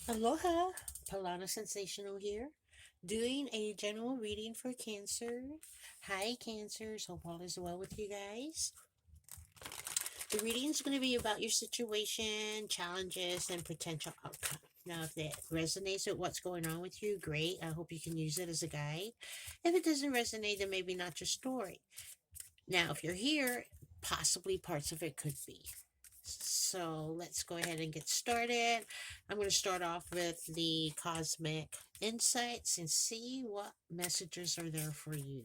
Aloha, Palana Sensational here, doing a general reading for Cancer. Hi, Cancers. Hope all is well with you guys. The reading is going to be about your situation, challenges, and potential outcome. Now, if that resonates with what's going on with you, great. I hope you can use it as a guide. If it doesn't resonate, then maybe not your story. Now, if you're here, possibly parts of it could be. So let's go ahead and get started. I'm going to start off with the cosmic insights and see what messages are there for you.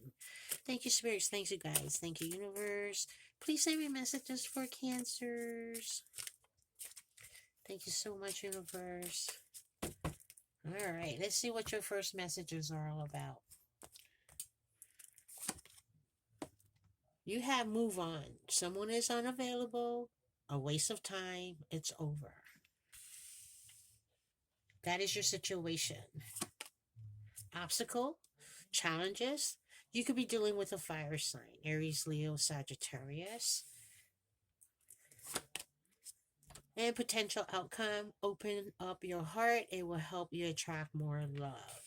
Thank you, spirits. Thank you, guys. Thank you, universe. Please send me messages for cancers. Thank you so much, universe. All right, let's see what your first messages are all about. You have move on. Someone is unavailable. A waste of time. It's over. That is your situation. Obstacle, challenges. You could be dealing with a fire sign, Aries, Leo, Sagittarius. And potential outcome, open up your heart. It will help you attract more love.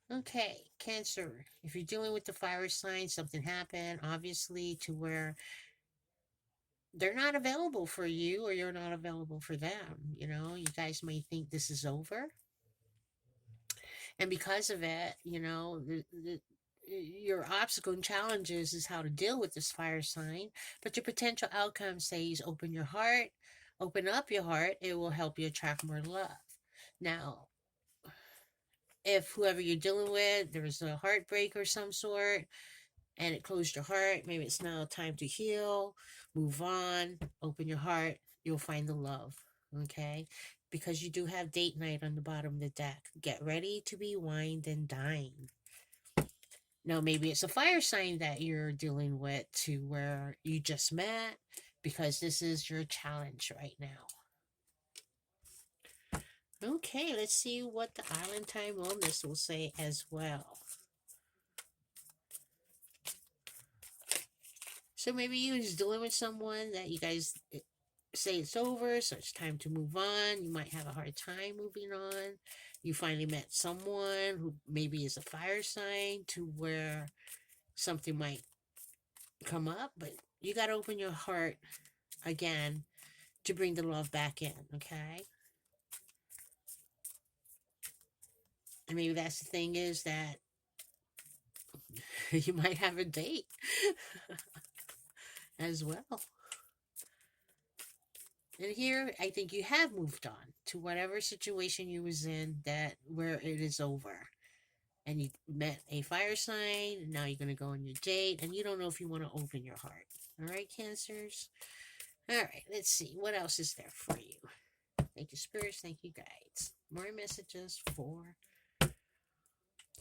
Okay, Cancer. If you're dealing with the fire sign, something happened, obviously, to where they're not available for you or you're not available for them. You guys may think this is over. And because of it, your obstacle and challenges is how to deal with this fire sign. But your potential outcome says open your heart, open up your heart. It will help you attract more love. Now, if whoever you're dealing with, there's a heartbreak or some sort, and it closed your heart, maybe it's now time to heal, move on, open your heart, you'll find the love. Okay? Because you do have date night on the bottom of the deck. Get ready to be wined and dined. Now, maybe it's a fire sign that you're dealing with to where you just met, because this is your challenge right now. Okay, let's see what the Island Time Wellness will say as well. So maybe you was dealing with someone that you guys say it's over, so it's time to move on. You might have a hard time moving on. You finally met someone who maybe is a fire sign to where something might come up, but you got to open your heart again to bring the love back in, okay? And maybe that's the thing, is that you might have a date as well. And here, I think you have moved on to whatever situation you was in, that where it is over. And you met a fire sign, and now you're going to go on your date, and you don't know if you want to open your heart. All right, Cancers? All right, let's see. What else is there for you? Thank you, spirits. Thank you, guides. More messages for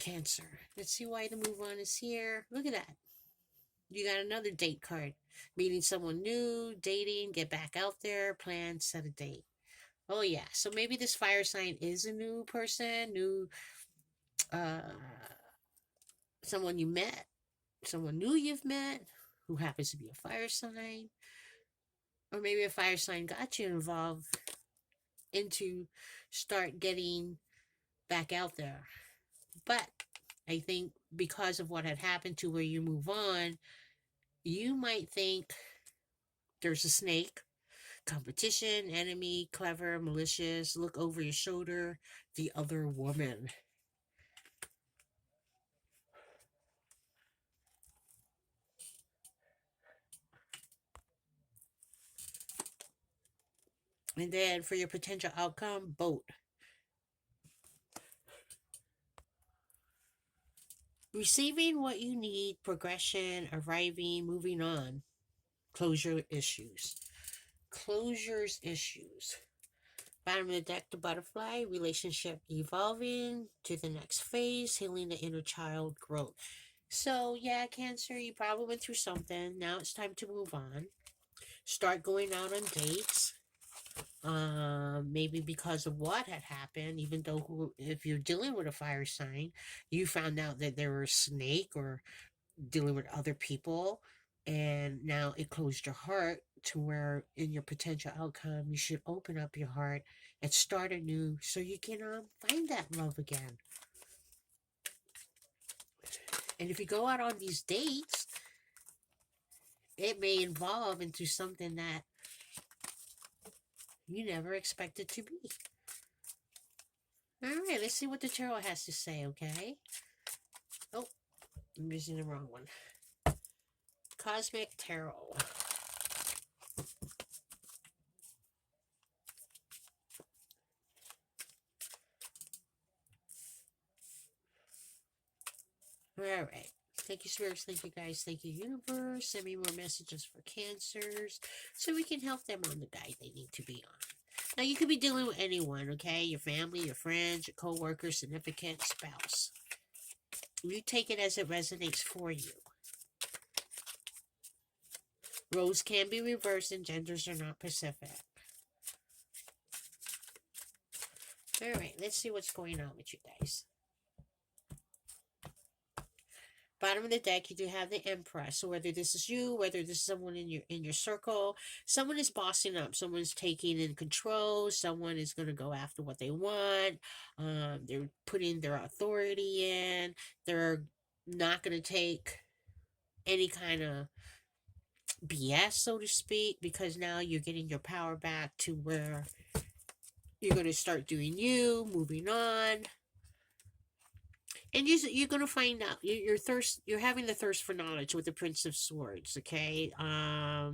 Cancer. Let's see why the move on is here. Look at that. You got another date card. Meeting someone new, dating, get back out there, plan, set a date. Oh, yeah. So maybe this fire sign is a new person, new, uh, someone you met, someone new you've met who happens to be a fire sign. Or maybe a fire sign got you involved into start getting back out there. But I think because of what had happened to where you move on, you might think there's a snake, competition, enemy, clever, malicious, look over your shoulder, the other woman. And then for your potential outcome, boat. Receiving what you need, progression, arriving, moving on. Closure issues. Closures issues. Bottom of the deck, the butterfly, relationship evolving to the next phase, healing the inner child growth. So, yeah, Cancer, you probably went through something. Now it's time to move on. Start going out on dates. Maybe because of what had happened, even though if you're dealing with a fire sign, you found out that there were a snake or dealing with other people, and now it closed your heart to where in your potential outcome, you should open up your heart and start anew so you can find that love again. And if you go out on these dates, it may evolve into something that you never expected to be. All right, let's see what the tarot has to say, okay? Oh, I'm using the wrong one. Cosmic Tarot. All right. Thank you, spirits. Thank you, guys. Thank you, universe. Send me more messages for cancers so we can help them on the guide they need to be on. Now, you could be dealing with anyone, okay? Your family, your friends, your co-worker, significant, spouse. You take it as it resonates for you. Roles can be reversed and genders are not specific. All right, let's see what's going on with you guys. Bottom of the deck, you do have the Empress. So whether this is you, whether this is someone in your circle, someone is bossing up, someone's taking in control, someone is going to go after what they want. They're putting their authority in. They're not going to take any kind of BS, so to speak, because now you're getting your power back to where you're going to start doing you, moving on. And you're gonna find out. You're having the thirst for knowledge with the Prince of Swords. Okay. Oh,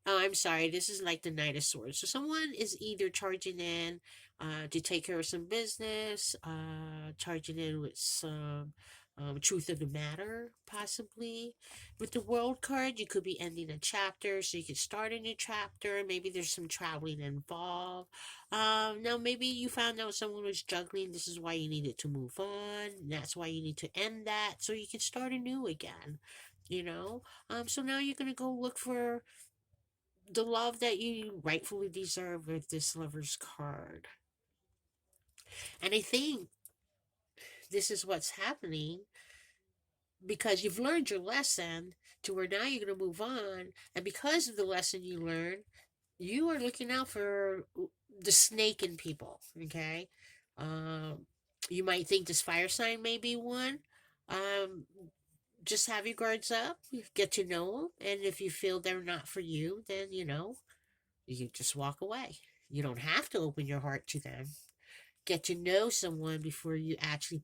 I'm sorry. This is like the Knight of Swords. So someone is either charging in, to take care of some business, charging in with some, truth of the matter, possibly. With the World card, you could be ending a chapter, so you could start a new chapter. Maybe there's some traveling involved. Now maybe you found out someone was juggling. This is why you needed to move on. That's why you need to end that so you can start anew again. You know. So now you're gonna go look for the love that you rightfully deserve with this Lover's card. And I think this is what's happening because you've learned your lesson to where now you're going to move on. And because of the lesson you learned, you are looking out for the snake in people, okay? You might think this fire sign may be one. Um, just have your guards up, get to know them, and if you feel they're not for you, then, you just walk away. You don't have to open your heart to them. Get to know someone before you actually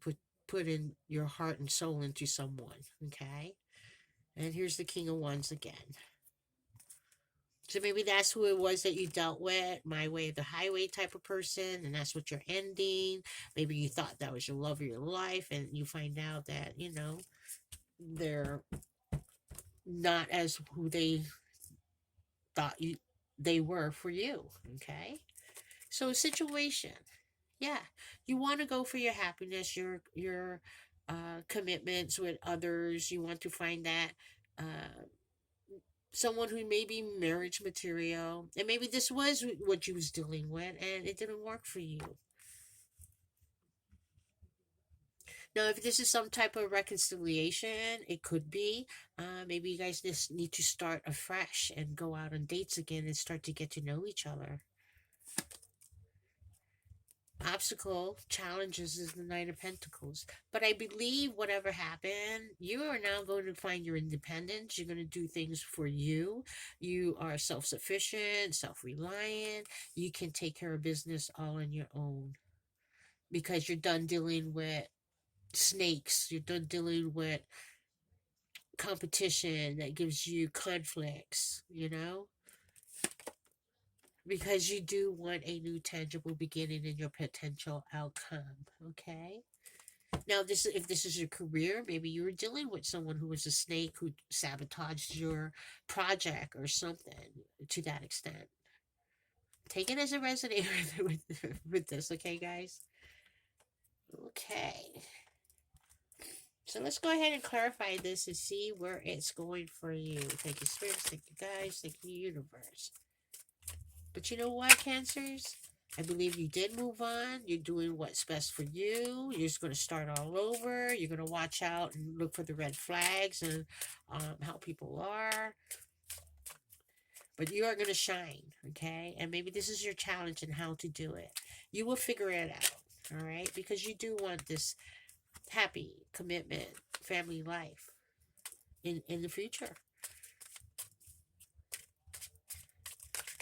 put in your heart and soul into someone, okay? And here's the King of Wands again. So maybe that's who it was that you dealt with, my way of the highway type of person, and that's what you're ending. Maybe you thought that was your love of your life, and you find out that, they're not as who they thought they were for you, okay? So situation, yeah, you want to go for your happiness, your commitments with others. You want to find that someone who may be marriage material, and maybe this was what you was dealing with and it didn't work for you. Now if this is some type of reconciliation, it could be maybe you guys just need to start afresh and go out on dates again and start to get to know each other. Obstacle challenges is the Knight of Pentacles, but I believe whatever happened, you are now going to find your independence. You're going to do things for you. You are self-sufficient, self-reliant. You can take care of business all on your own because you're done dealing with snakes. You're done dealing with competition that gives you conflicts, because you do want a new tangible beginning in your potential outcome, okay? Now, if this is your career, maybe you were dealing with someone who was a snake who sabotaged your project or something to that extent. Take it as a resonator with this, okay, guys? Okay. So let's go ahead and clarify this and see where it's going for you. Thank you, spirits. Thank you, guys. Thank you, universe. But you know what, Cancers? I believe you did move on. You're doing what's best for you. You're just going to start all over. You're going to watch out and look for the red flags and how people are. but you are going to shine, okay? And maybe this is your challenge in how to do it. You will figure it out, all right? Because you do want this happy commitment family life in the future.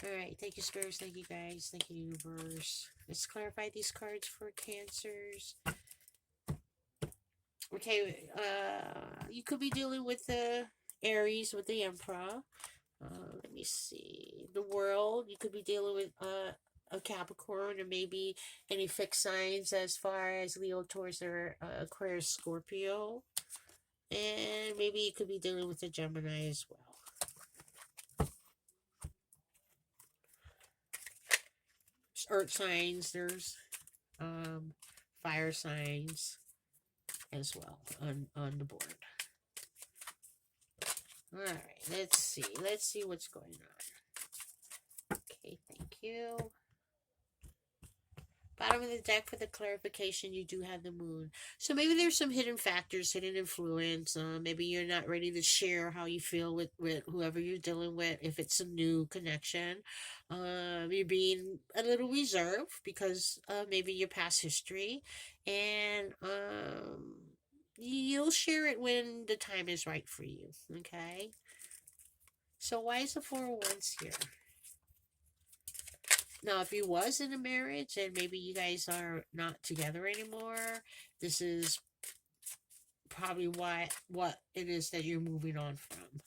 All right, thank you, spirits. Thank you, guys. Thank you, universe. Let's clarify these cards for cancers. Okay, you could be dealing with the Aries with the Emperor. Let me see. The World. You could be dealing with a Capricorn, or maybe any fixed signs as far as Leo, Taurus, or Aquarius, Scorpio. And maybe you could be dealing with a Gemini as well. Earth signs. There's fire signs as well on the board. All right, let's see what's going on. Okay, thank you. Bottom of the deck for the clarification, you do have the moon. So maybe there's some hidden factors, hidden influence. Maybe you're not ready to share how you feel with whoever you're dealing with. If it's a new connection, you're being a little reserved because maybe your past history. And you'll share it when the time is right for you. Okay? So why is the Four of Wands here? Now, if you was in a marriage and maybe you guys are not together anymore, this is probably what it is that you're moving on from.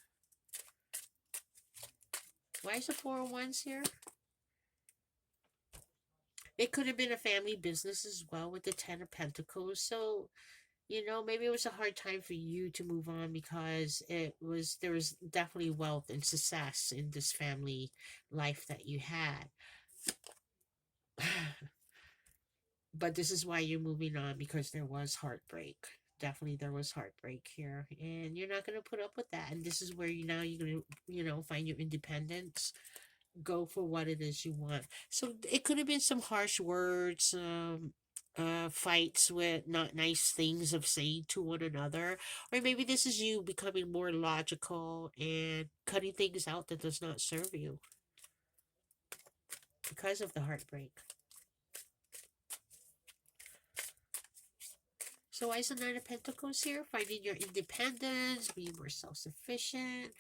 Why is the Four of Wands here? It could have been a family business as well with the Ten of Pentacles. So, maybe it was a hard time for you to move on because there was definitely wealth and success in this family life that you had. But this is why you're moving on, because there was heartbreak. Definitely there was heartbreak here, and you're not going to put up with that. And this is where you're going to find your independence, go for what it is you want. So it could have been some harsh words, fights with not nice things of saying to one another, or maybe this is you becoming more logical and cutting things out that does not serve you because of the heartbreak. So why is the Nine of Pentacles here? Finding your independence, being more self-sufficient.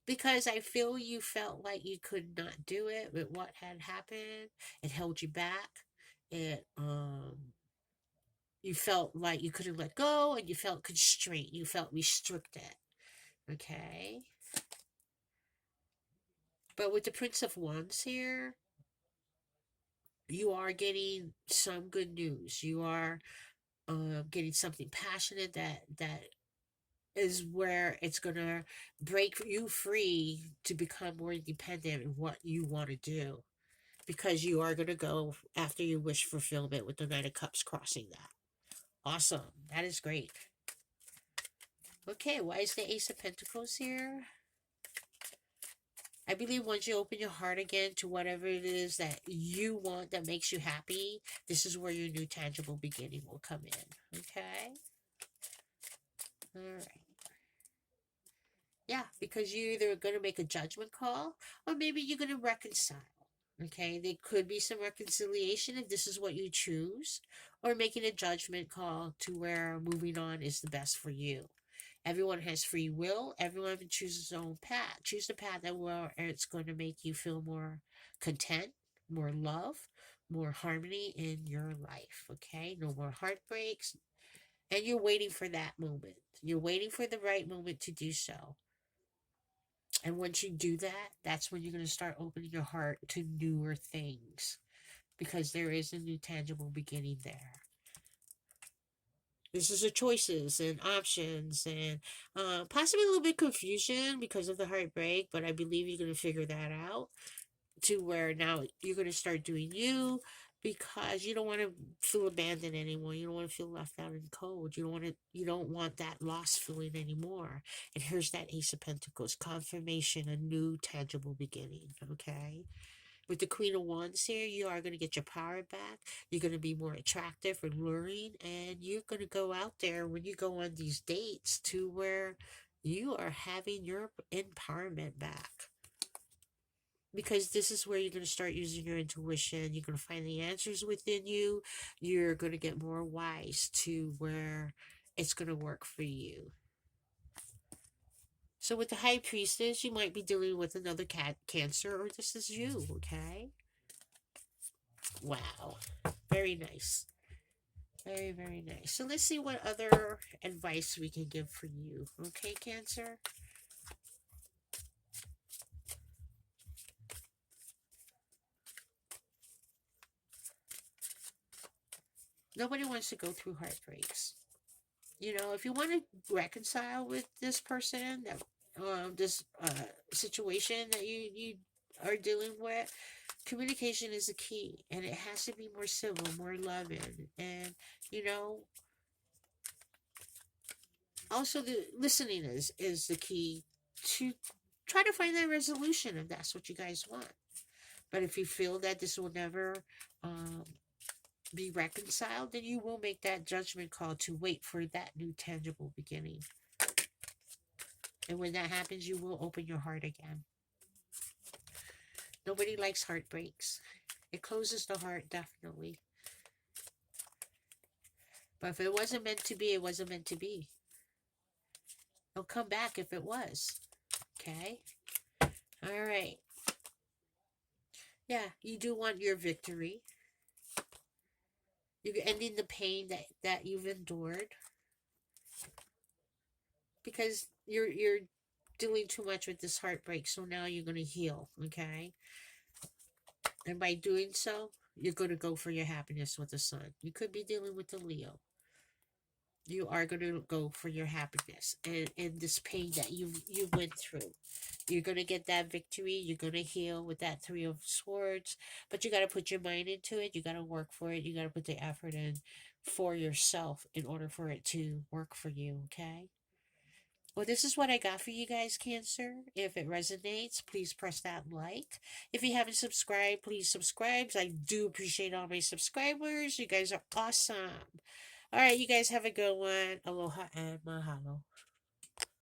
Because I feel you felt like you could not do it with what had happened. It held you back. You felt like you couldn't let go, and you felt constrained. You felt restricted. Okay? But with the Prince of Wands here, you are getting some good news. You are getting something passionate that is where it's going to break you free to become more independent in what you want to do. Because you are going to go after your wish fulfillment with the Knight of Cups crossing that. Awesome. That is great. Okay, why is the Ace of Pentacles here? I believe once you open your heart again to whatever it is that you want that makes you happy, this is where your new tangible beginning will come in. Okay? All right. Yeah, because you're either going to make a judgment call or maybe you're going to reconcile. Okay, there could be some reconciliation if this is what you choose, or making a judgment call to where moving on is the best for you. Everyone has free will. Everyone chooses their own path. Choose the path that where it's going to make you feel more content, more love, more harmony in your life. Okay, no more heartbreaks. And you're waiting for that moment. You're waiting for the right moment to do so. And once you do that, that's when you're going to start opening your heart to newer things, because there is a new tangible beginning there. This is the choices and options and possibly a little bit confusion because of the heartbreak, but I believe you're going to figure that out to where now you're going to start doing you, because you don't want to feel abandoned anymore. You don't want to feel left out in the cold. You don't want that lost feeling anymore. And here's that Ace of Pentacles, confirmation, a new tangible beginning. Okay. With the Queen of Wands here, you are going to get your power back. You're going to be more attractive and luring, and you're going to go out there when you go on these dates to where you are having your empowerment back. because this is where you're going to start using your intuition. You're going to find the answers within you. You're going to get more wise to where it's going to work for you. So with the high priestess, you might be dealing with another cancer, or this is you, okay? Wow. Very nice. Very, very nice. So let's see what other advice we can give for you. Okay, Cancer? Nobody wants to go through heartbreaks. You know, if you want to reconcile with this person, that this situation that you are dealing with, communication is the key, and it has to be more civil, more loving, and you know, also the listening is the key to try to find that resolution if that's what you guys want. But if you feel that this will never um, be reconciled, then you will make that judgment call to wait for that new tangible beginning. And when that happens, you will open your heart again. Nobody likes heartbreaks. It closes the heart, definitely. But if it wasn't meant to be, it wasn't meant to be. It'll come back if it was. Okay? All right. Yeah, you do want your victory. You're ending the pain that you've endured because you're doing too much with this heartbreak. So now you're going to heal, okay? And by doing so, you're going to go for your happiness with the sun. You could be dealing with the Leo. You are going to go for your happiness and this pain that you went through. You're going to get that victory. You're going to heal with that Three of Swords. But you got to put your mind into it. You got to work for it. You got to put the effort in for yourself in order for it to work for you, okay? Well, this is what I got for you guys, Cancer. If it resonates, please press that like. If you haven't subscribed, please subscribe. I do appreciate all my subscribers. You guys are awesome. All right, you guys have a good one. Aloha and mahalo.